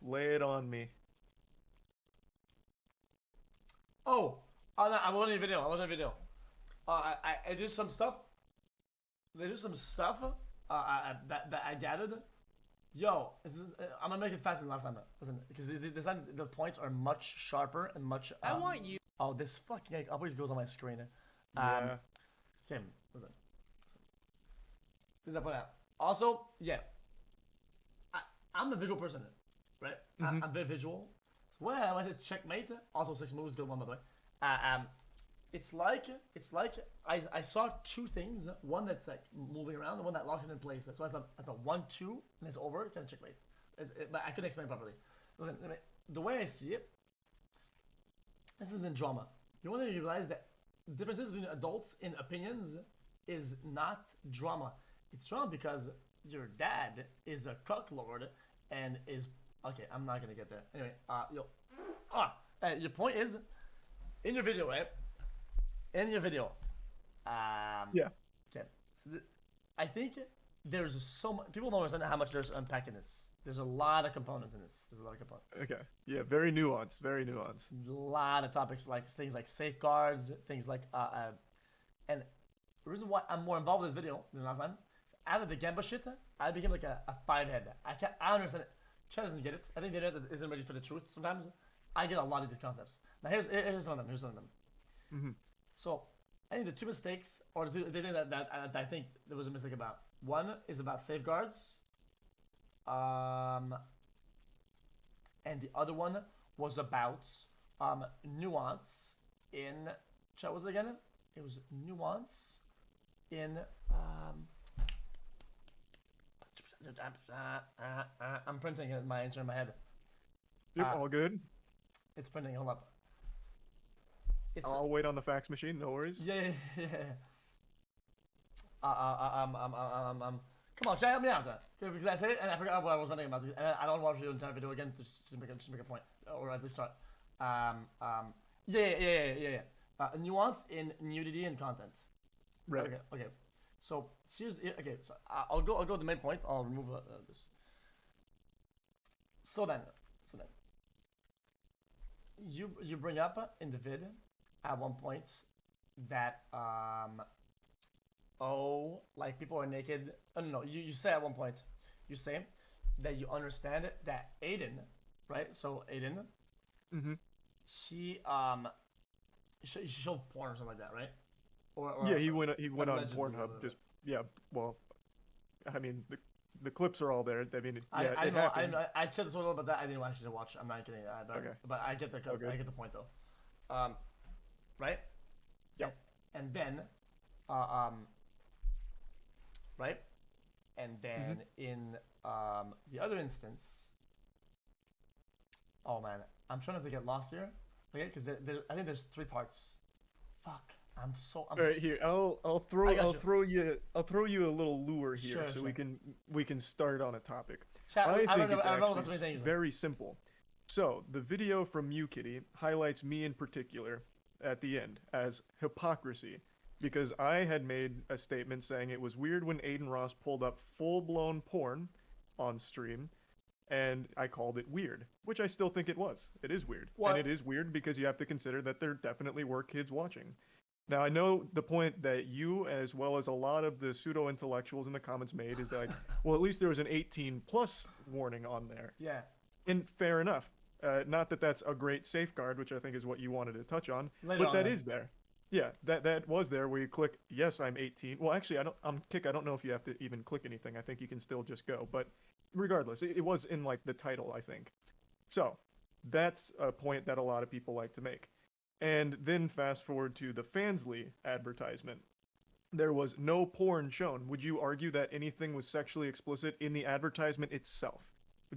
Lay it on me. Oh, no, I wasn't in a video. I wasn't in a video. I did some stuff. There's some stuff that I gathered. Yo, I'm gonna make it faster than last time. Listen, because this time the points are much sharper and much. I want you. Oh, this fucking egg always goes on my screen. Yeah. Kim, listen. This is point out. Also, yeah, I'm a visual person, right? I'm very visual. When I said checkmate, also 6 moves, good one by the way. It's like I saw two things. One that's like moving around, and one that locks it in place. So I thought 1-2, and it's over. Kind of checkmate. But I couldn't explain properly. Listen, the way I see it, this is in drama. You want to realize that differences between adults in opinions is not drama. It's drama because your dad is a cucklord and is okay. I'm not gonna get there. Anyway, your point is in your video, right? In your video, Yeah. Okay. So I think there's so much. People don't understand how much there's unpacking this. There's a lot of components in this. There's a lot of components. Okay. Yeah. Very nuanced. Very nuanced. A lot of topics like things like safeguards, things like and the reason why I'm more involved with this video than last time is out of the Gamba shit, I became like a 5-head. I understand it. Chat doesn't get it. I think the internet isn't ready for the truth sometimes. I get a lot of these concepts. Now here's some of them. Here's some of them. So I think the two mistakes, or the thing that I think there was a mistake about. One is about safeguards. And the other one was about nuance in chat. Was it again? It was nuance in I'm printing my answer in my head. Yep, all good. It's printing. Hold up. I'll wait on the fax machine. No worries. Yeah. Come on, chat, help me out, because I said it and I forgot what I was wondering about, and I don't want to do the entire video again to just make a point, or at least start. Yeah. Nuance in nudity and content. Right. Okay. So here's So I'll go to the main point. I'll remove this. So then, you bring up in the vid at one point that like people are naked. Oh no, you say at one point, you say that you understand that Adin, right? So Adin, he showed porn or something like that, right? Or yeah, he went on allegedly, Pornhub. Just yeah, well, I mean the clips are all there. I mean, yeah, I it know. happened. I said this a little bit, but that I didn't actually watch. I'm not kidding. But I get the I get the point though. Right? Yep. And then, right? And then in the other instance, oh man, I'm trying to get lost here. Okay, because I think there's 3 parts. Fuck. All right, here. I'll throw you a little lure here, so we can start on a topic. I think it's actually very simple. So the video from MuKitty highlights me in particular at the end as hypocrisy, because I had made a statement saying it was weird when Adin Ross pulled up full-blown porn on stream, and I called it weird, which I still think it was. It is weird. What? And it is weird because you have to consider that there definitely were kids watching. Now, I know the point that you, as well as a lot of the pseudo-intellectuals in the comments made, is that, like, well, at least there was an 18+ warning on there. Yeah. And fair enough. Not that that's a great safeguard, which I think is what you wanted to touch on, Later but that on, is there. Yeah, that was there where you click, yes, I'm 18. Well, actually, I don't know if you have to even click anything. I think you can still just go. But regardless, it was in, like, the title, I think. So, that's a point that a lot of people like to make. And then fast forward to the Fansly advertisement. There was no porn shown. Would you argue that anything was sexually explicit in the advertisement itself?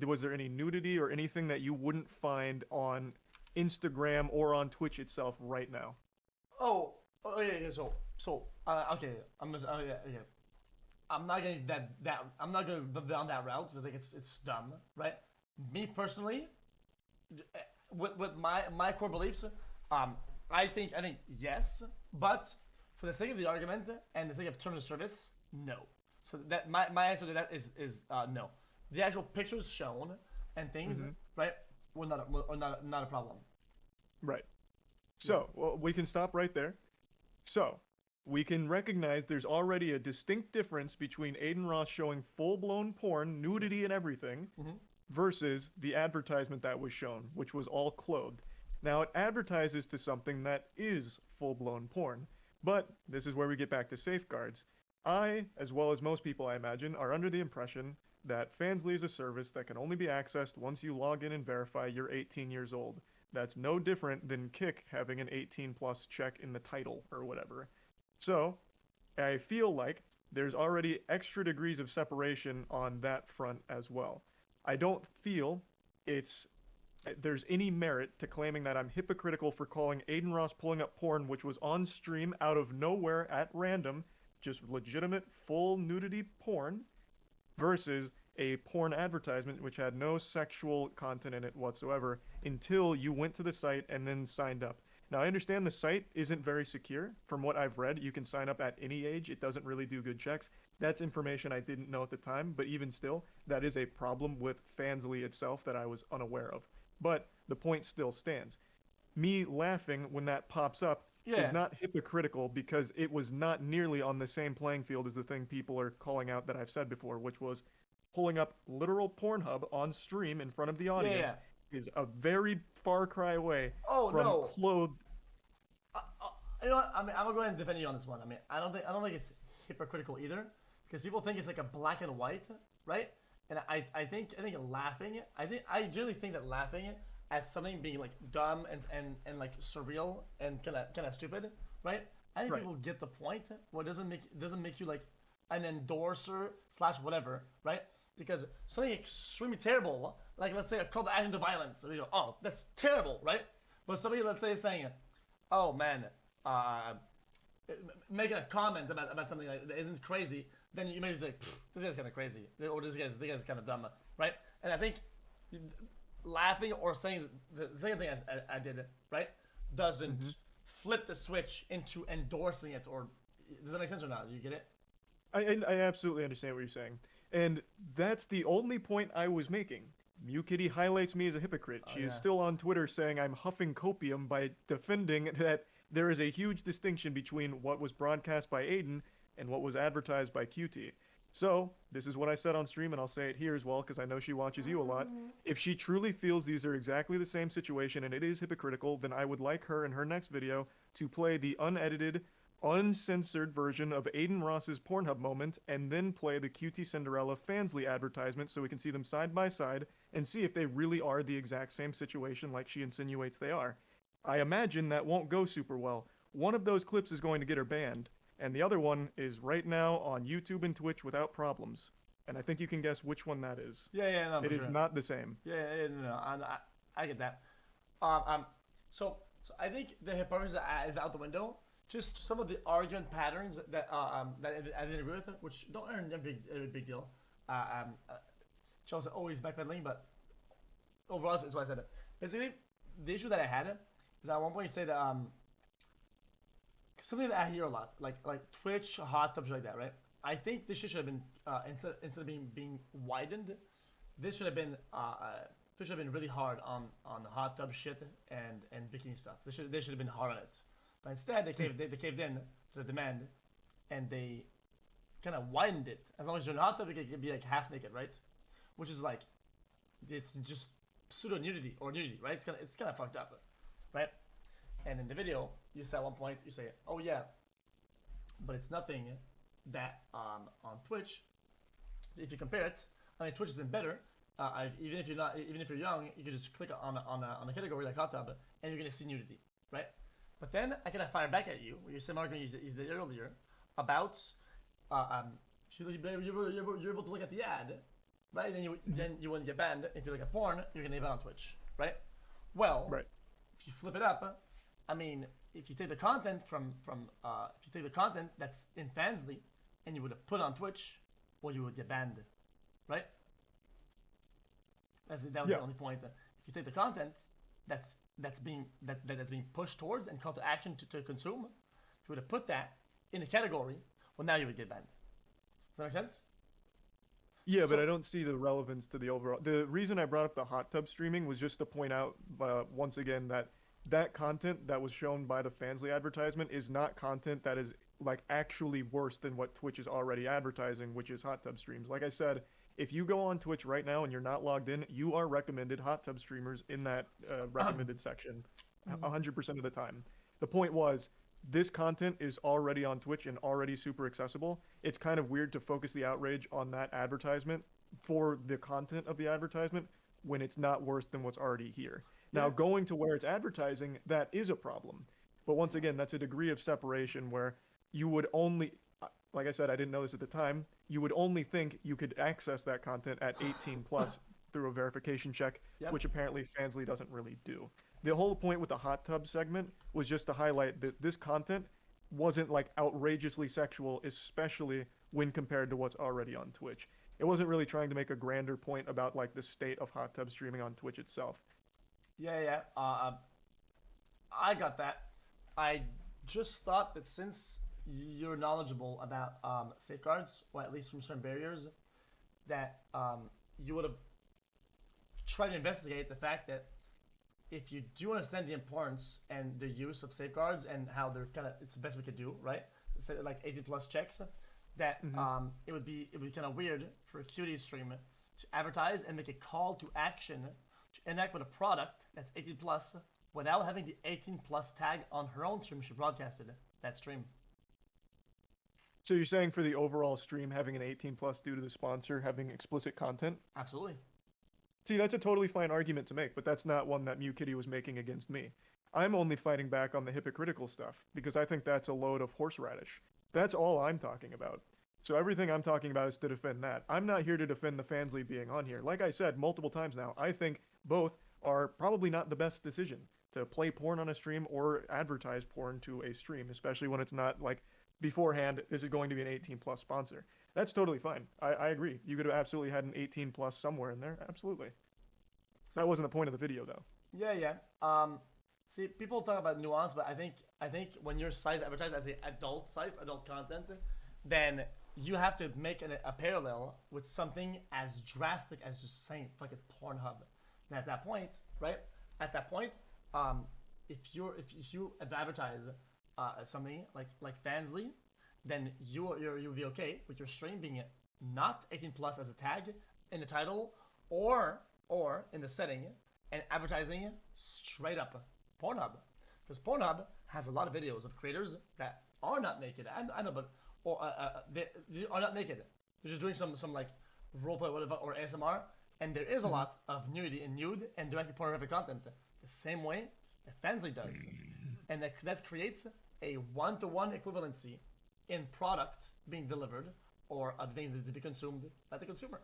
Was there any nudity or anything that you wouldn't find on Instagram or on Twitch itself right now? Yeah. So okay. I'm not getting that. I'm not going down that route because I think it's dumb, right? Me personally, with my core beliefs. I think yes, but for the sake of the argument and the sake of terms of service, no. So that my answer to that is no. The actual pictures shown and things, right, were not a problem. Right. So, well, we can stop right there. So, we can recognize there's already a distinct difference between Adin Ross showing full-blown porn, nudity and everything, versus the advertisement that was shown, which was all clothed. Now, it advertises to something that is full-blown porn, but this is where we get back to safeguards. I, as well as most people I imagine, are under the impression that Fansly is a service that can only be accessed once you log in and verify you're 18 years old. That's no different than Kik having an 18 plus check in the title or whatever. So, I feel like there's already extra degrees of separation on that front as well. I don't feel there's any merit to claiming that I'm hypocritical for calling Adin Ross pulling up porn, which was on stream out of nowhere at random, just legitimate full nudity porn, versus a porn advertisement which had no sexual content in it whatsoever until you went to the site and then signed up. Now, I understand the site isn't very secure. From what I've read, you can sign up at any age. It doesn't really do good checks. That's information I didn't know at the time, but even still, that is a problem with Fansly itself that I was unaware of. But the point still stands. Me laughing when that pops up is not hypocritical because it was not nearly on the same playing field as the thing people are calling out that I've said before, which was pulling up literal Pornhub on stream in front of the audience is a very far cry away from clothed. You know what? I mean, I'm gonna go ahead and defend you on this one. I mean, I don't think it's hypocritical either, because people think it's like a black and white, right? And I think laughing. I generally think that laughing at something being like dumb and like surreal and kind of stupid, right? I think people get the point. Well, it doesn't make you like an endorser / whatever, right? Because something extremely terrible, like let's say a call to action to violence, so you go, oh, that's terrible, right? But somebody, let's say, is saying, oh man, making a comment about something that isn't crazy, then you maybe say, this guy's kind of crazy, or this guy's kind of dumb, right? And I think laughing or saying the same thing I did, right, doesn't flip the switch into endorsing it. Or does that make sense or not? Do you get it? I absolutely understand what you're saying. And that's the only point I was making. MuKitty highlights me as a hypocrite. She is still on Twitter saying I'm huffing copium by defending that there is a huge distinction between what was broadcast by Adin and what was advertised by QT. So, this is what I said on stream, and I'll say it here as well, because I know she watches you a lot. If she truly feels these are exactly the same situation and it is hypocritical, then I would like her in her next video to play the unedited, uncensored version of Adin Ross's Pornhub moment, and then play the QTCinderella Fansly advertisement so we can see them side by side and see if they really are the exact same situation like she insinuates they are. I imagine that won't go super well. One of those clips is going to get her banned, and the other one is right now on YouTube and Twitch without problems. And I think you can guess which one that is. No, it is not the same. No, I get that. So I think the hypocrisy is out the window. Just some of the argument patterns that I didn't agree with, which don't earn a big deal. Chelsea always backpedaling, but overall, that's why I said it. Basically, the issue that I had is at one point you say that something that I hear a lot, like Twitch, hot tubs like that, right? I think this shit should have been instead of being widened, this should have been really hard on the hot tub shit and bikini stuff. They should have been hard on it. But instead, they caved in to the demand, and they kind of widened it. As long as you're in a hot tub, you can be like half naked, right? Which is like, it's just pseudo nudity or nudity, right? It's kind of fucked up, right? And in the video, you say at one point, you say, oh yeah, but it's nothing that on Twitch. If you compare it, I mean, Twitch isn't better. Even if you're young, you can just click on a category like hot tub, and you're gonna see nudity, right? But then I kind of fire back at you, your same argument you did earlier, about you're able to look at the ad, right? Then you wouldn't get banned. If you look at porn, you're gonna get banned on Twitch, right? Well, if you flip it up, I mean, if you take the content if you take the content that's in Fansly and you would have put on Twitch, well, you would get banned, right? That was the only point. If you take the content that's being pushed towards and call to action to consume, if you would have put that in a category, well, now you would get banned. Does that make sense? Yeah, but So I don't see the relevance to the overall. The reason I brought up the hot tub streaming was just to point out once again that that content that was shown by the Fansly advertisement is not content that is like actually worse than what Twitch is already advertising, which is hot tub streams. Like I said, if you go on Twitch right now and you're not logged in, you are recommended hot tub streamers in that recommended section 100% of the time. The point was, this content is already on Twitch and already super accessible. It's kind of weird to focus the outrage on that advertisement for the content of the advertisement when it's not worse than what's already here. Now, yeah, going to where it's advertising, that is a problem. But once again, that's a degree of separation where you would only, like I said, I didn't know this at the time, you would only think you could access that content at 18 plus through a verification check, yep. which apparently Fansly doesn't really do. The whole point with the hot tub segment was just to highlight that this content wasn't like outrageously sexual, especially when compared to what's already on Twitch. It wasn't really trying to make a grander point about like the state of hot tub streaming on Twitch itself. Yeah. I got that. I just thought that since you're knowledgeable about safeguards, or at least from certain barriers, that you would have tried to investigate the fact that if you do understand the importance and the use of safeguards and how they're kind of, it's the best we could do, right? So like 18 plus checks, that it would be kind of weird for a QT stream to advertise and make a call to action to interact with a product that's 18 plus without having the 18 plus tag on her own stream she broadcasted that stream. So you're saying for the overall stream having an 18 plus due to the sponsor having explicit content? Absolutely. See, that's a totally fine argument to make, but that's not one that MuKitty was making against me. I'm only fighting back on the hypocritical stuff, because I think that's a load of horseradish. That's all I'm talking about. So everything I'm talking about is to defend that. I'm not here to defend the Fansly being on here. Like I said multiple times now, I think both are probably not the best decision to play porn on a stream or advertise porn to a stream, especially when it's not like beforehand, this is going to be an 18 plus sponsor. That's totally fine. I agree. You could have absolutely had an 18 plus somewhere in there. Absolutely. That wasn't the point of the video though. Yeah. See, people talk about nuance, but I think when your site is advertised as an adult site, adult content, then you have to make a parallel with something as drastic as just saying fucking Pornhub. And at that point, right? At that point, if you advertise something like Fansly, then you'll be okay with your stream being not 18 plus as a tag in the title or in the setting and advertising straight up Pornhub, because Pornhub has a lot of videos of creators that are not naked. I know, but they are not naked. They're just doing some like roleplay or whatever or ASMR, and there is a lot of nudity and nude and directly pornographic content the same way that Fansly does, and that creates a one-to-one equivalency in product being delivered or a thing to be consumed by the consumer,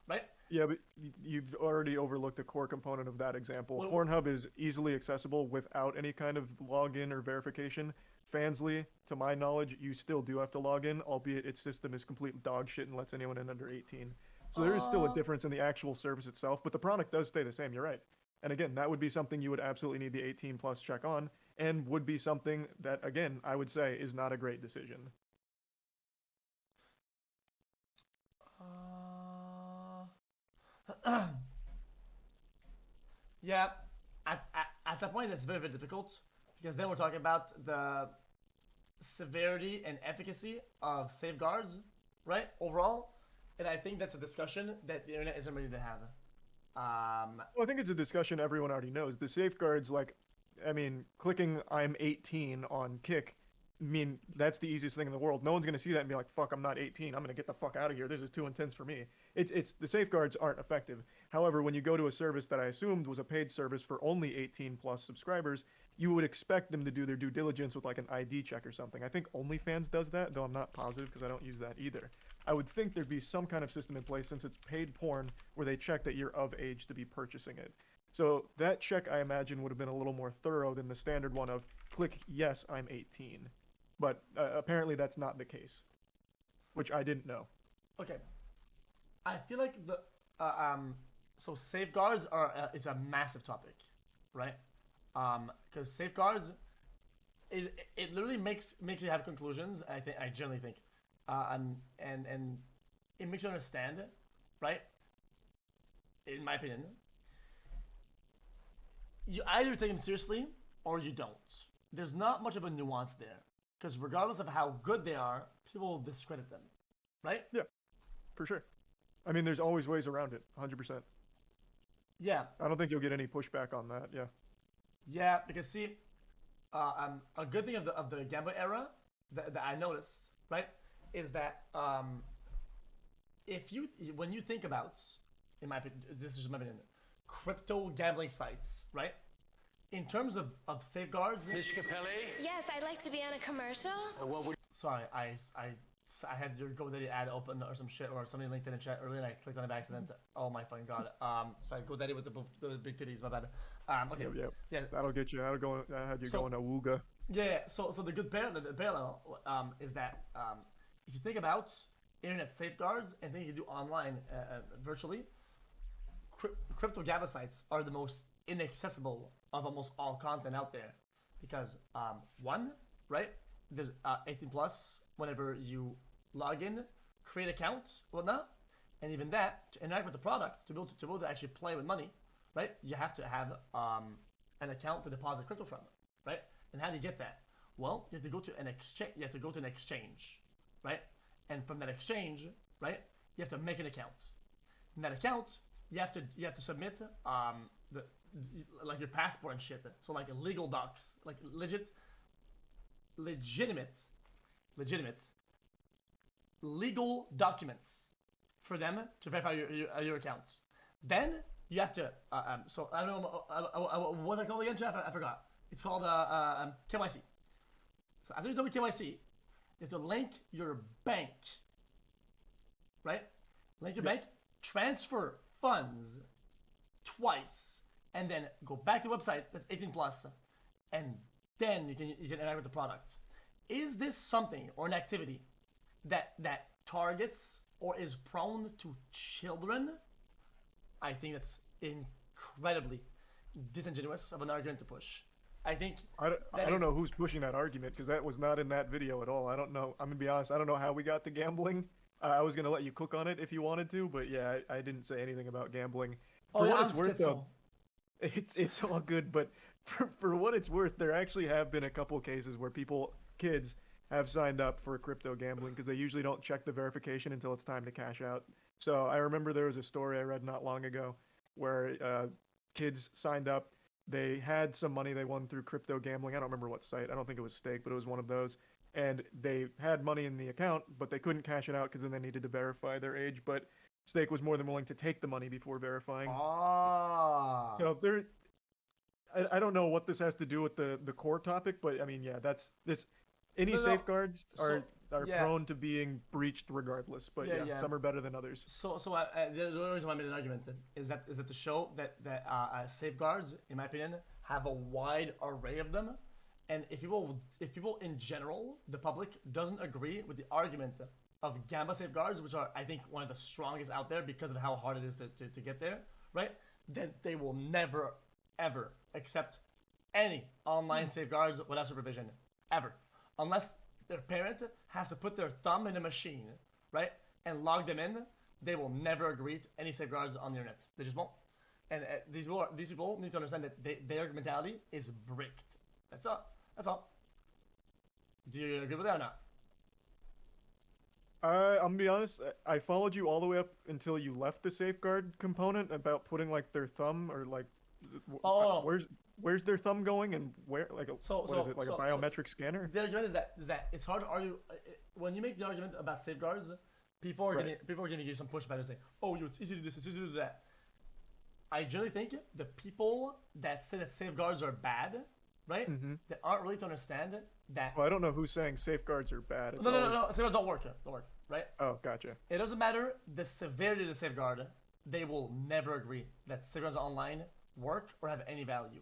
right? Yeah, but you've already overlooked a core component of that example. Well, Pornhub is easily accessible without any kind of login or verification. Fansly, to my knowledge, you still do have to log in, albeit its system is complete dog shit and lets anyone in under 18. So there is still a difference in the actual service itself, but the product does stay the same, you're right. And again, that would be something you would absolutely need the 18 plus check on, and would be something that, again, I would say is not a great decision. Yeah, at that point, it's very, very difficult, because then we're talking about the severity and efficacy of safeguards, right? Overall, and I think that's a discussion that the internet isn't ready to have. Well, I think it's a discussion everyone already knows. The safeguards, like, I mean, clicking I'm 18 on Kick, I mean, that's the easiest thing in the world. No one's going to see that and be like, fuck, I'm not 18. I'm going to get the fuck out of here. This is too intense for me. It's the safeguards aren't effective. However, when you go to a service that I assumed was a paid service for only 18 plus subscribers, you would expect them to do their due diligence with like an ID check or something. I think OnlyFans does that, though I'm not positive because I don't use that either. I would think there'd be some kind of system in place since it's paid porn where they check that you're of age to be purchasing it. So that check, I imagine, would have been a little more thorough than the standard one of click yes, I'm 18. But apparently that's not the case, which I didn't know. Okay, I feel like the so safeguards are it's a massive topic, right? Because safeguards, it literally makes you have conclusions. I generally think, and it makes you understand right? In my opinion, you either take them seriously or you don't. There's not much of a nuance there, because regardless of how good they are, people will discredit them, right? Yeah, for sure. I mean, there's always ways around it, 100%. Yeah. I don't think you'll get any pushback on that. Yeah. Yeah, because see, a good thing of the gambling era that I noticed, right, is that when you think about, in my opinion, this is just my opinion, crypto gambling sites, right? In terms of safeguards. Ms. Capelli? Yes, I'd like to be on a commercial. Sorry, I had your GoDaddy ad open or some shit, or somebody linked it in chat earlier and I clicked on it by accident. Oh my fucking god. Sorry, GoDaddy with the big titties, my bad. Okay. Yeah. That'll get you. That'll go. That had you going awooga. Yeah. So the good parallel is that if you think about internet safeguards and things you do online virtually, crypto gambling sites are the most inaccessible of almost all content out there, because one, right, there's 18 plus whenever you log in, create accounts, whatnot, and even that, to interact with the product, to be able to actually play with money, right, you have to have an account to deposit crypto from, right? And how do you get that? Well, you have to go to an exchange. You have to go to an exchange, right? And from that exchange, right, you have to make an account. In that account, you have to submit like your passport and shit. So like legal docs, like legitimate legal documents for them to verify your accounts. Then you have to so I don't know what's it called again, Jeff? I forgot. It's called KYC. So after you're done with KYC, you have to link your bank, right? Link your bank, transfer funds twice, and then go back to the website that's 18 plus, and then you can interact with the product. Is this something or an activity that targets or is prone to children? I think that's incredibly disingenuous of an argument to push. I think I don't know who's pushing that argument, because that was not in that video at all. I don't know. I'm gonna be honest. I don't know how we got to gambling. I was gonna let you cook on it if you wanted to, but yeah, I didn't say anything about gambling. For what it's worth, though, it's all good. But for what it's worth, there actually have been a couple of cases where kids have signed up for crypto gambling because they usually don't check the verification until it's time to cash out. So I remember there was a story I read not long ago where kids signed up. They had some money they won through crypto gambling. I don't remember what site. I don't think it was Stake, but it was one of those. And they had money in the account, but they couldn't cash it out because then they needed to verify their age. But Stake was more than willing to take the money before verifying. So there, I don't know what this has to do with the core topic, but I mean, yeah, that's this. Any safeguards are prone to being breached regardless, but some are better than others. So the only reason why I made an argument is that to show that safeguards, in my opinion, have a wide array of them, and if people in general, the public, doesn't agree with the argument of Gamba safeguards, which are, I think, one of the strongest out there because of how hard it is to get there, right? Then they will never ever accept any online safeguards without supervision, ever. Unless their parent has to put their thumb in a machine, right, and log them in, they will never agree to any safeguards on the internet. They just won't. And these people need to understand that their mentality is bricked. That's all. That's all. Do you agree with that or not? I'm gonna be honest. I followed you all the way up until you left the safeguard component about putting like their thumb or like. Where's their thumb going, and where, like, what is it, like a biometric scanner? The argument is that it's hard to argue when you make the argument about safeguards. People are gonna give you some pushback and say, "Oh, it's easy to do this, it's easy to do that." I generally think the people that say that safeguards are bad, right? They aren't really to understand that. Well, I don't know who's saying safeguards are bad. It's No. Safeguards don't work, right? Oh, gother. It doesn't matter the severity of the safeguard. They will never agree that safeguards online work or have any value.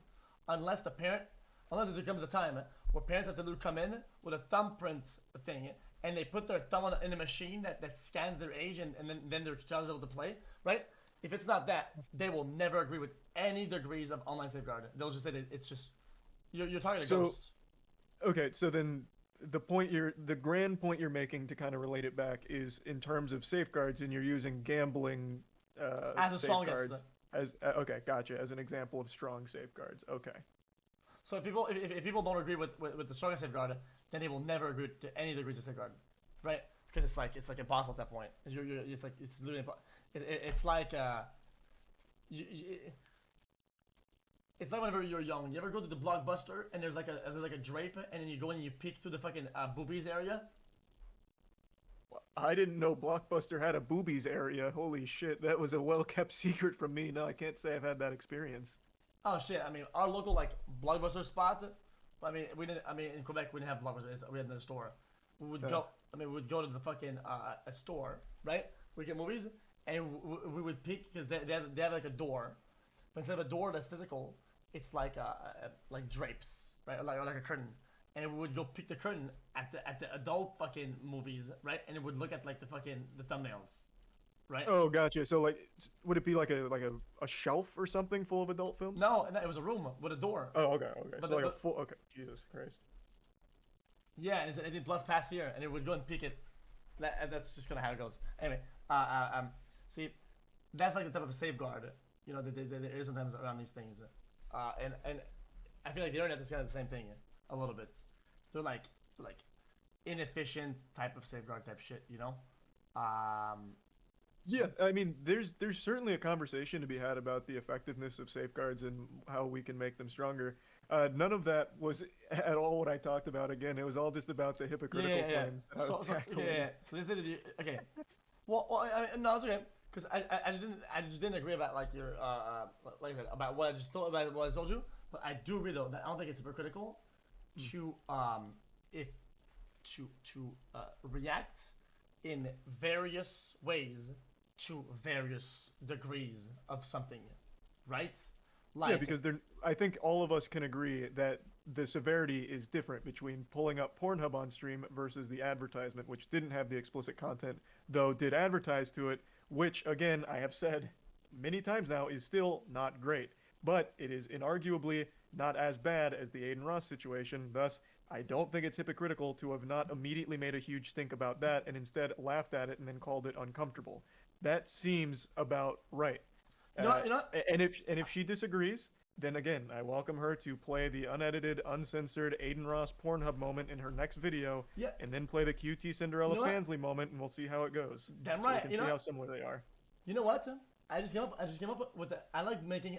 Unless there comes a time where parents have to come in with a thumbprint thing and they put their thumb in a machine that scans their age and then their child is able to play, right? If it's not that, they will never agree with any degrees of online safeguard. They'll just say that it's just, you're talking to ghosts. Okay, so then the grand point you're making to kind of relate it back is in terms of safeguards, and you're using gambling As a safeguards strongest. as okay, gotcha, as an example of strong safeguards. Okay. So if people don't agree with the strongest safeguard, then they will never agree to any degrees of safeguard, right? Because it's like impossible at that point. It's like it's literally it's like it's like whenever you're young. You ever go to the Blockbuster and there's like a drape, and then you go and you peek through the fucking boobies area? I didn't know Blockbuster had a boobies area. Holy shit, that was a well-kept secret from me. No, I can't say I've had that experience. Oh shit! I mean, our local like Blockbuster spot. I mean, we didn't. I mean, in Quebec we didn't have Blockbuster. We had the store. We would go. I mean, we would go to the fucking a store, right? We get movies, and we would peek because they have like a door, but instead of a door that's physical, it's like like drapes, right? Or like a curtain. And we would go pick the curtain at the adult fucking movies, right? And it would look at like the thumbnails, right? Oh, gotcha. So like, would it be like a shelf or something full of adult films? No, it was a room with a door. Oh, okay. But So like a full. Okay, Jesus Christ. Yeah, and it plus past here, and it would go and pick it. That's just kind of how it goes. Anyway, see, that's like the type of a safeguard, you know, that there is sometimes around these things, and I feel like the internet is kind of the same thing a little bit. They're like inefficient type of safeguard type shit, you know. Yeah, I mean, there's certainly a conversation to be had about the effectiveness of safeguards and how we can make them stronger. None of that was at all what I talked about. Again, it was all just about the hypocritical claims that I was tackling. So this is okay. Well, no, it's okay because I just didn't agree about like your like that about what I just thought about what I told you. But I do agree though that I don't think it's hypocritical to react in various ways to various degrees of something, right? Like, Yeah, because I think all of us can agree that the severity is different between pulling up Pornhub on stream versus the advertisement, which didn't have the explicit content, though did advertise to it, which, again, I have said many times now, is still not great. But it is inarguably not as bad as the Adin Ross situation. Thus, I don't think it's hypocritical to have not immediately made a huge stink about that and instead laughed at it and then called it uncomfortable. That seems about right. You know, And if she disagrees, then again, I welcome her to play the unedited, uncensored Adin Ross Pornhub moment in her next video, Yeah. and then play the QTCinderella You know what? Fansley moment, and we'll see how it goes. Damn so right, we can you see know- how similar they are. You know what? I just came up with I like making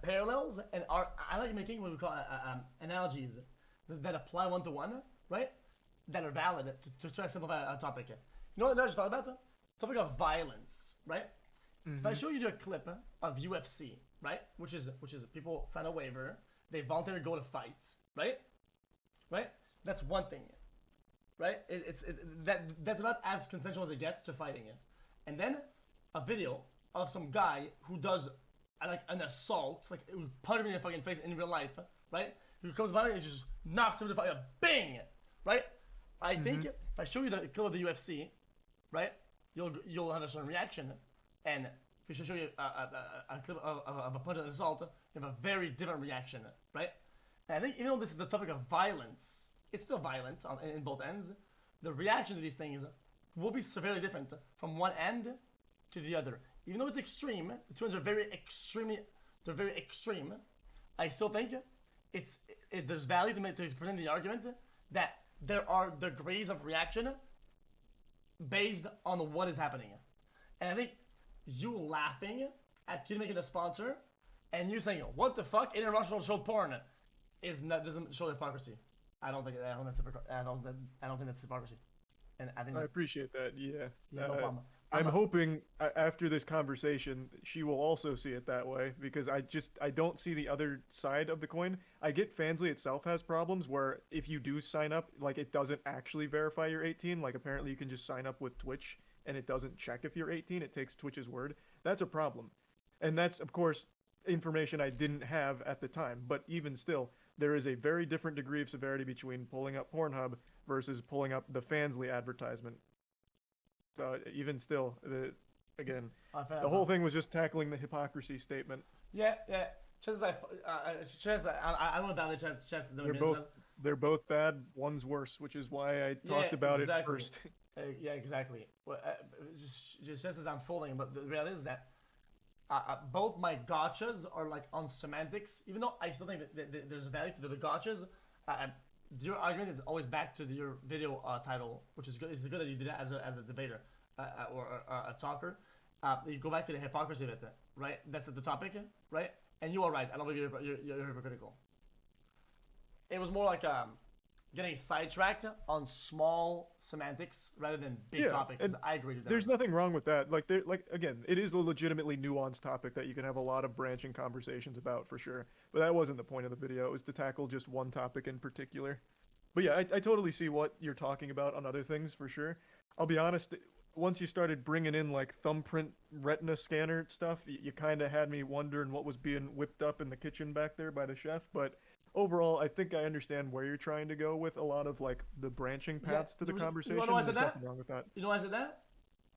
parallels and I like making what we call analogies that apply one to one, right? That are valid to try to simplify a topic. You know what I just thought about? The topic of violence, right? If I show you a clip of UFC, right, which is people sign a waiver, they voluntarily go to fight, right? That's one thing, right? That's about as consensual as it gets to fighting it, and then a video of some guy who does like an assault, like it would punch me in the fucking face in real life, right? Who comes by and is just knocked him to the fire, bang, right? I think if I show you the clip of the UFC, right, you'll have a certain reaction, and if I show you a clip of a punch and assault, you have a very different reaction, right? And I think even though this is the topic of violence, it's still violent in both ends. The reaction to these things will be severely different from one end to the other. Even though it's extreme, the two ends are very extreme. I still think there's value to present the argument that there are degrees of reaction based on what is happening. And I think you laughing at Kid making a sponsor and you saying, what the fuck, international show porn doesn't show hypocrisy. I don't think that's hypocrisy. And I think I appreciate that. Yeah. no problem. I'm hoping after this conversation, she will also see it that way, because I don't see the other side of the coin. I get Fansly itself has problems where if you do sign up, like it doesn't actually verify you're 18. Like apparently you can just sign up with Twitch and it doesn't check if you're 18. It takes Twitch's word. That's a problem. And that's, of course, information I didn't have at the time. But even still, there is a very different degree of severity between pulling up Pornhub versus pulling up the Fansly advertisement. So even still, the whole thing was just tackling the hypocrisy statement. Yeah. Chances I don't know about the chances. they're both bad. One's worse, which is why I talked about it first. Yeah, exactly. Well, just as I'm folding, but the reality is that both my gotchas are like on semantics, even though I still think that there's value to the gotchas. Your argument is always back to your video title, which is good. It's good that you did that as a debater or a talker. You go back to the hypocrisy of it, right? That's the topic, right? And you are right. I don't think you're hypocritical. It was more like getting sidetracked on small semantics rather than big topics. I agree with that. There's nothing wrong with that. Like, again, it is a legitimately nuanced topic that you can have a lot of branching conversations about for sure. But that wasn't the point of the video. It was to tackle just one topic in particular. But yeah, I totally see what you're talking about on other things for sure. I'll be honest. Once you started bringing in like thumbprint retina scanner stuff, you kind of had me wondering what was being whipped up in the kitchen back there by the chef. But overall, I think I understand where you're trying to go with a lot of like the branching paths to the conversation. You know why I said There's that? nothing wrong with that. You know why I said that?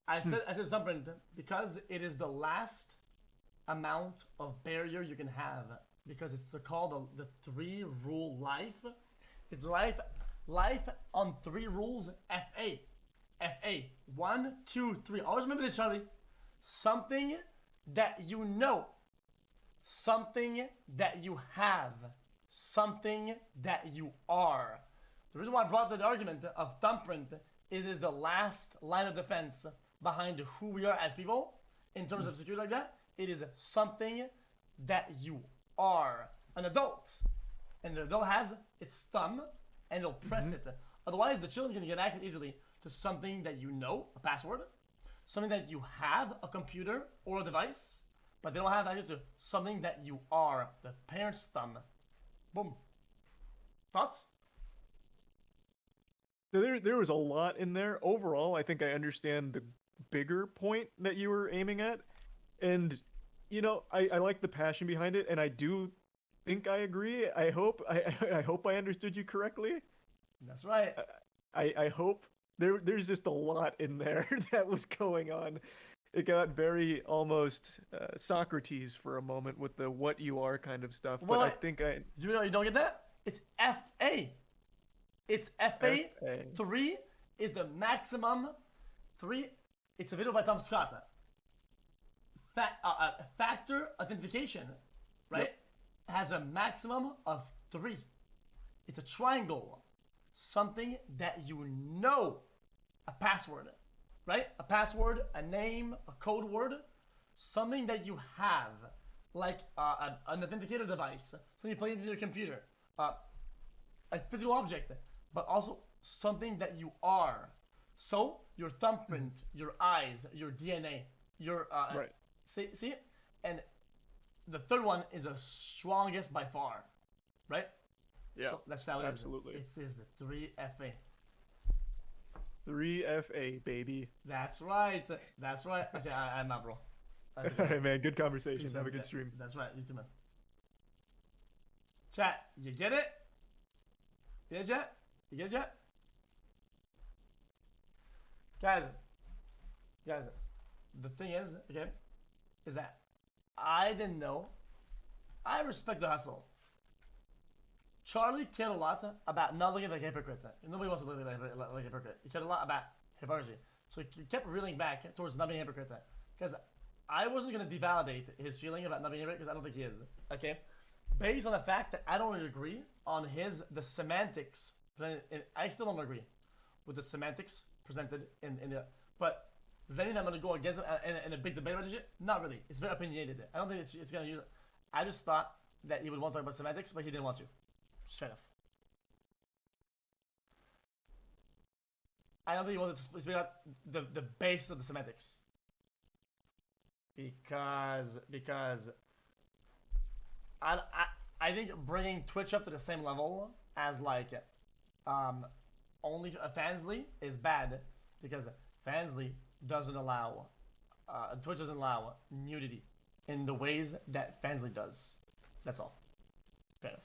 I said thumbprint because it is the last amount of barrier you can have, because it's called the 3-rule life. It's life on 3 rules. FA 1, 2, 3. Always remember this, Charlie. Something that you know, something that you have, something that you are. The reason why I brought up the argument of thumbprint is it is the last line of defense behind who we are as people in terms of security like that. It is something that you are. An adult. And the adult has its thumb and it'll press it. Otherwise, the children can get access easily to something that you know, a password, something that you have, a computer or a device, but they don't have access to something that you are, the parent's thumb. Boom. Thoughts? So there was a lot in there. Overall, I think I understand the bigger point that you were aiming at. And, you know, I like the passion behind it, and I do think I agree. I hope I understood you correctly. That's right. I hope. There's just a lot in there that was going on. It got very almost Socrates for a moment with the what you are kind of stuff. But I think you know, you don't get that? It's FA. It's FA. 3 is the maximum. 3. It's a video by Tom Scott. Factor authentication, right? Yep. Has a maximum of 3. It's a triangle. Something that you know. A password, right? A password, a name, a code word. Something that you have, like an authenticator device. So you plug it into your computer. A physical object, but also something that you are. So your thumbprint, your eyes, your DNA, your right. See it? And the third one is the strongest by far, right? Yeah, so that's how it absolutely. It is the 3FA. 3FA, baby. That's right. That's right. Okay, I'm out, bro. All right, man. Good conversation. Have a good stream. That's right. You too, man. Chat, you get it? You get it, chat? You get it, chat? Guys, the thing is, okay, is that I didn't know. I respect the hustle. Charlie cared a lot about not looking like a hypocrite. Nobody wants to look like a hypocrite. He cared a lot about hypocrisy. So he kept reeling back towards not being a hypocrite. Because I wasn't going to devalidate his feeling about not being a hypocrite because I don't think he is. Okay? Based on the fact that I don't really agree on the semantics. I still don't agree with the semantics presented in the... But does that mean I'm going to go against it in a big debate about this shit? Not really. It's very opinionated. I don't think it's going to use it. I just thought that he would want to talk about semantics, but he didn't want to. Straight enough. I don't think he wanted to speak about the base of the semantics. Because I think bringing Twitch up to the same level as like only Fansly is bad, because Fansly doesn't allow Twitch doesn't allow nudity in the ways that Fansly does. That's all. Fair enough.